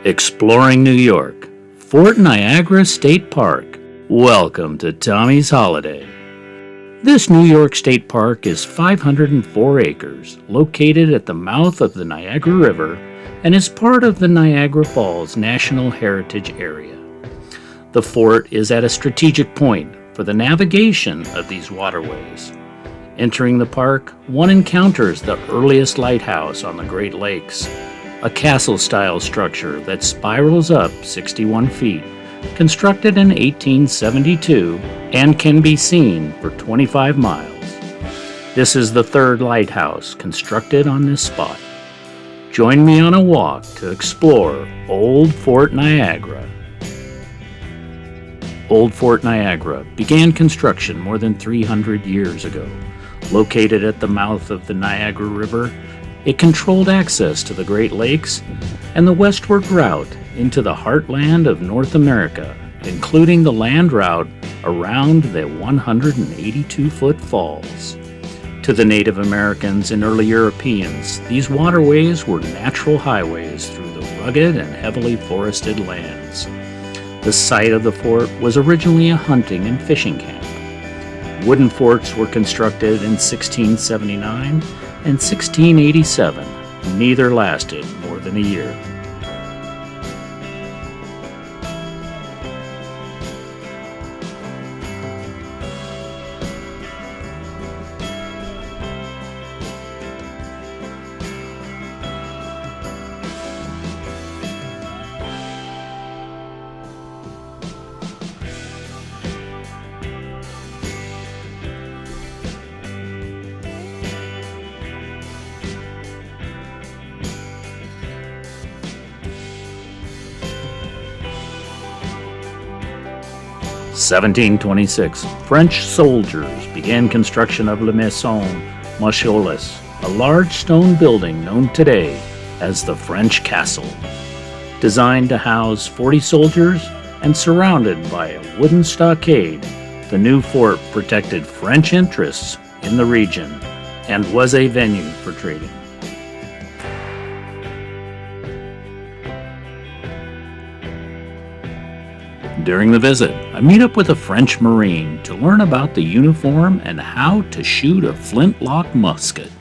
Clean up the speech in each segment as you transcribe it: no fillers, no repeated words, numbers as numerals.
Exploring New York, Fort Niagara State Park. Welcome to Tommy's Holiday. This New York State Park is 504 acres, located at the mouth of the Niagara River, and is part of the Niagara Falls National Heritage Area. The fort is at a strategic point for the navigation of these waterways. Entering the park, one encounters the earliest lighthouse on the Great Lakes, a castle-style structure that spirals up 61 feet, constructed in 1872 and can be seen for 25 miles. This is the third lighthouse constructed on this spot. Join me on a walk to explore Old Fort Niagara. Old Fort Niagara began construction more than 300 years ago. Located at the mouth of the Niagara River, it controlled access to the Great Lakes and the westward route into the heartland of North America, including the land route around the 182-foot falls. To the Native Americans and early Europeans, these waterways were natural highways through the rugged and heavily forested lands. The site of the fort was originally a hunting and fishing camp. Wooden forts were constructed in 1679 and 1687. Neither lasted more than a year. In 1726, French soldiers began construction of La Maison Montjolis, a large stone building known today as the French Castle. Designed to house 40 soldiers and surrounded by a wooden stockade, the new fort protected French interests in the region and was a venue for trading. During the visit, I meet up with a French Marine to learn about the uniform and how to shoot a flintlock musket.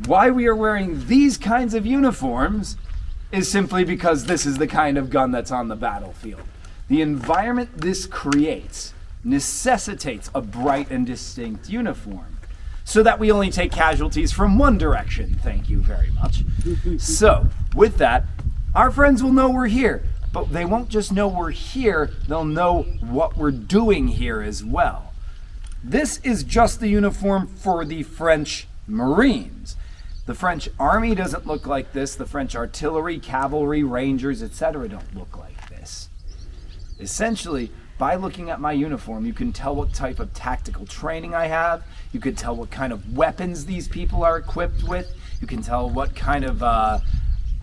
Why we are wearing these kinds of uniforms is simply because this is the kind of gun that's on the battlefield. The environment this creates necessitates a bright and distinct uniform so that we only take casualties from one direction. Thank you very much. So, with that, our friends will know we're here. But they won't just know we're here, they'll know what we're doing here as well. This is just the uniform for the French Marines. The French Army doesn't look like this. The French artillery, cavalry, rangers, etc. don't look like this. Essentially, by looking at my uniform, you can tell what type of tactical training I have. You can tell what kind of weapons these people are equipped with. You can tell what kind of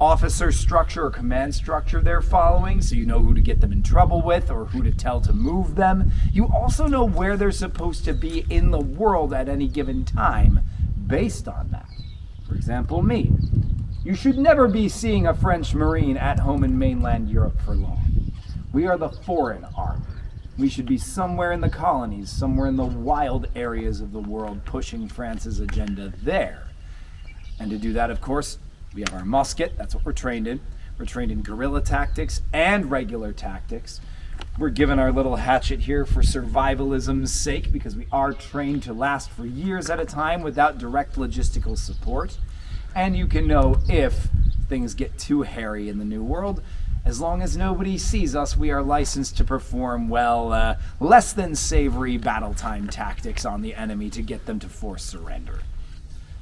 officer structure or command structure they're following, so you know who to get them in trouble with or who to tell to move them. You also know where they're supposed to be in the world at any given time based on that. For example, me. You should never be seeing a French Marine at home in mainland Europe for long. We are the foreign army. We should be somewhere in the colonies, somewhere in the wild areas of the world, pushing France's agenda there. And to do that, of course, we have our musket. That's what we're trained in. We're trained in guerrilla tactics and regular tactics. We're given our little hatchet here for survivalism's sake because we are trained to last for years at a time without direct logistical support. And you can know if things get too hairy in the new world, as long as nobody sees us, we are licensed to perform, less than savory battle time tactics on the enemy to get them to force surrender.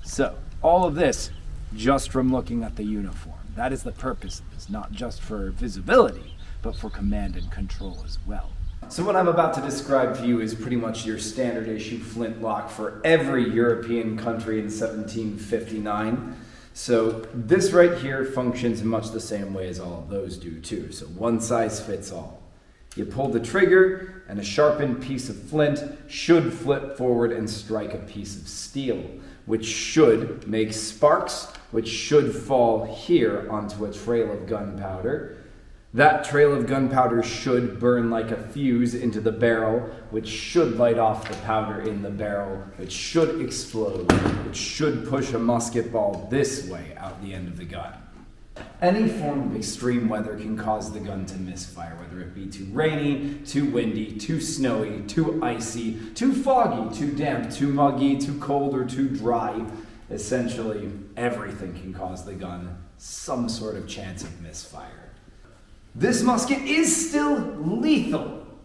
So, all of this just from looking at the uniform. That is the purpose of this, not just for visibility, but for command and control as well. So what I'm about to describe to you is pretty much your standard issue flintlock for every European country in 1759. So this right here functions in much the same way as all of those do too. So one size fits all. You pull the trigger and a sharpened piece of flint should flip forward and strike a piece of steel. which should make sparks, which should fall here onto a trail of gunpowder. That trail of gunpowder should burn like a fuse into the barrel, which should light off the powder in the barrel, which should explode, which should push a musket ball this way out the end of the gun. Any form of extreme weather can cause the gun to misfire, whether it be too rainy, too windy, too snowy, too icy, too foggy, too damp, too muggy, too cold, or too dry. Essentially, everything can cause the gun some sort of chance of misfire. This musket is still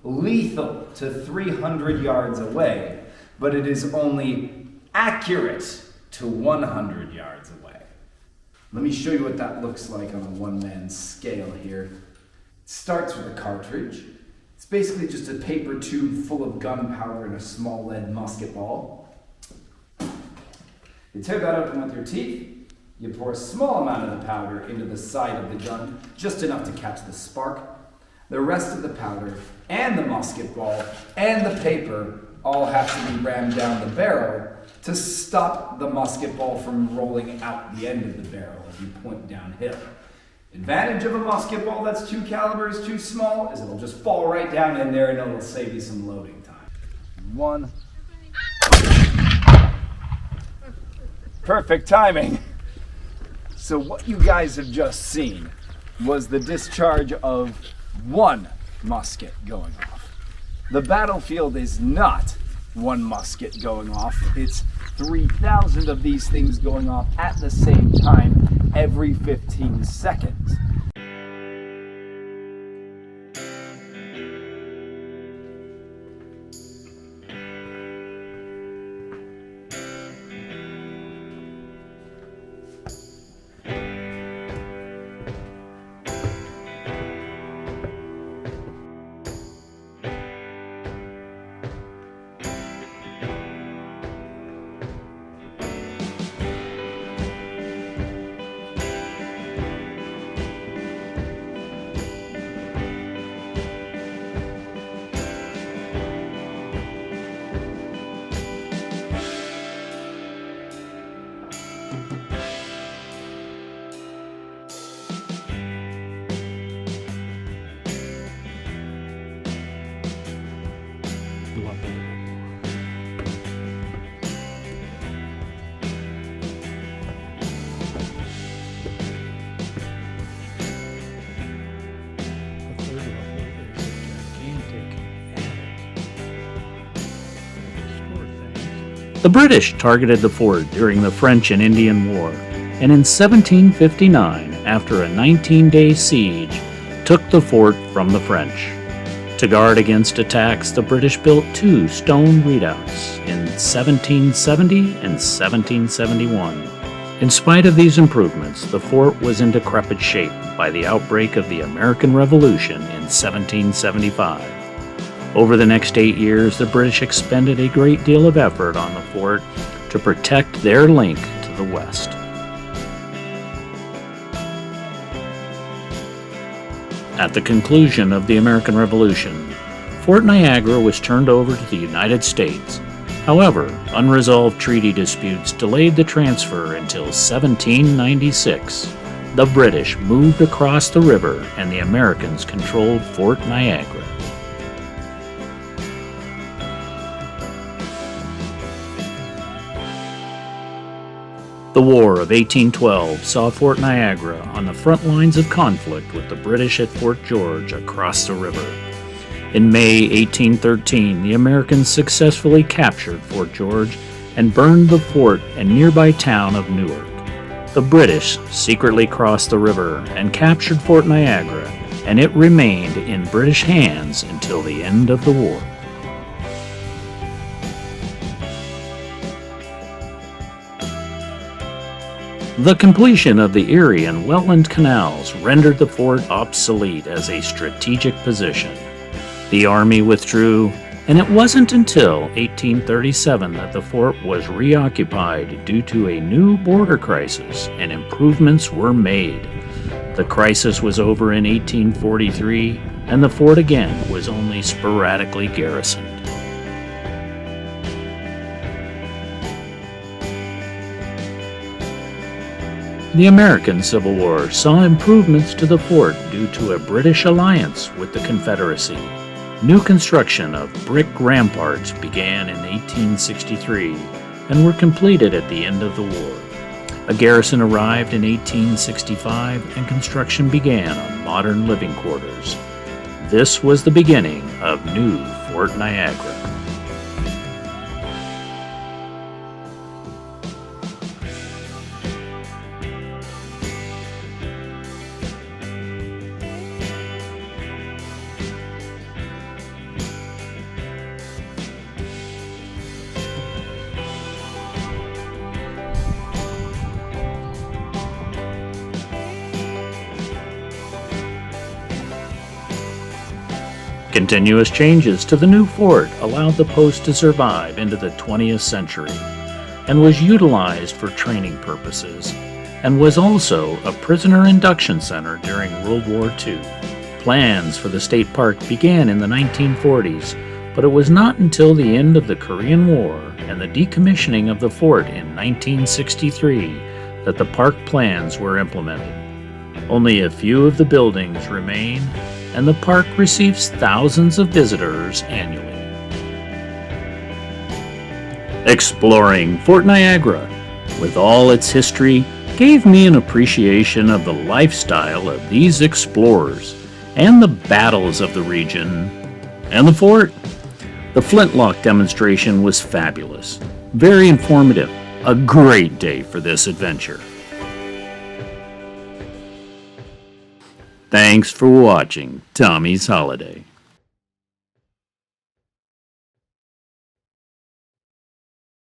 lethal to 300 yards away, but it is only accurate to 100 yards away. Let me show you what that looks like on a one-man scale here. It starts with a cartridge. It's basically just a paper tube full of gunpowder and a small lead musket ball. You tear that open with your teeth. You pour a small amount of the powder into the side of the gun, just enough to catch the spark. The rest of the powder and the musket ball and the paper all have to be rammed down the barrel to stop the musket ball from rolling out the end of the barrel as you point downhill. Advantage of a musket ball that's 2 calibers too small is it'll just fall right down in there and it'll save you some loading time. 1. Perfect timing. So what you guys have just seen was the discharge of one musket going off. The battlefield is not one musket going off. It's 3,000 of these things going off at the same time every 15 seconds. The British targeted the fort during the French and Indian War, and in 1759, after a 19-day siege, took the fort from the French. To guard against attacks, the British built 2 stone redoubts in 1770 and 1771. In spite of these improvements, the fort was in decrepit shape by the outbreak of the American Revolution in 1775. Over the next 8 years, the British expended a great deal of effort on the fort to protect their link to the West. At the conclusion of the American Revolution, Fort Niagara was turned over to the United States. However, unresolved treaty disputes delayed the transfer until 1796. The British moved across the river and the Americans controlled Fort Niagara. The War of 1812 saw Fort Niagara on the front lines of conflict with the British at Fort George across the river. In May 1813, the Americans successfully captured Fort George and burned the fort and nearby town of Newark. The British secretly crossed the river and captured Fort Niagara, and it remained in British hands until the end of the war. The completion of the Erie and Welland canals rendered the fort obsolete as a strategic position. The Army withdrew, and it wasn't until 1837 that the fort was reoccupied due to a new border crisis and improvements were made. The crisis was over in 1843, and the fort again was only sporadically garrisoned. The American Civil War saw improvements to the fort due to a British alliance with the Confederacy. New construction of brick ramparts began in 1863 and were completed at the end of the war. A garrison arrived in 1865 and construction began on modern living quarters. This was the beginning of new Fort Niagara. Continuous changes to the new fort allowed the post to survive into the 20th century and was utilized for training purposes and was also a prisoner induction center during World War II. Plans for the state park began in the 1940s, but it was not until the end of the Korean War and the decommissioning of the fort in 1963 that the park plans were implemented. Only a few of the buildings remain, and the park receives thousands of visitors annually. Exploring Fort Niagara, with all its history, gave me an appreciation of the lifestyle of these explorers and the battles of the region and the fort. The flintlock demonstration was fabulous, very informative, a great day for this adventure. Thanks for watching Tommy's Holiday.